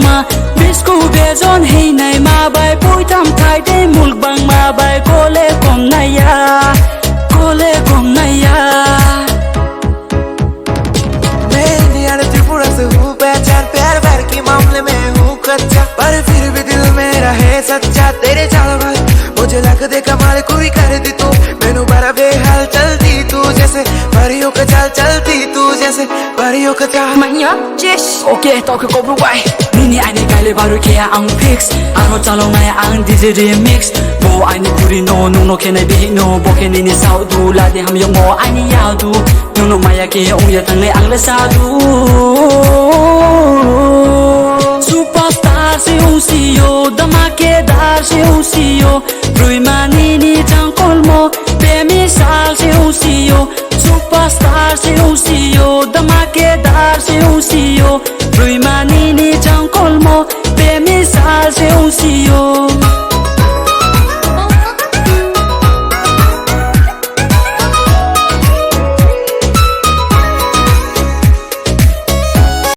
ma bisku bezon hey nai ma bai pui tam thai de mulk bang ma bai kole kom naya Tripura से हूँ पहचान प्यार व्यार के मामले में हूँ कच्चा पर फिर भी दिल मेरा है सच्चा तेरे चाल भाई मुझे लग दे कमाल कोई कर दी तू मैनू बड़ा बेहाल चलती तू जैसे परियों का चाल चलती तू जैसे परियों का चाल Manya Jish oke to ke kobru bai nini ani kale baru ke ang fix aro chalong nai ang DJ remix bo ani puri no no ke nai bi no bo ke nini sao du la de ham yo mo ani ya du no maya ke ong ya tang le ang la sa du superstar se usiyo damakedar se usiyo brui mani ni jang kolmo be misal se usiyo superstar se usiyo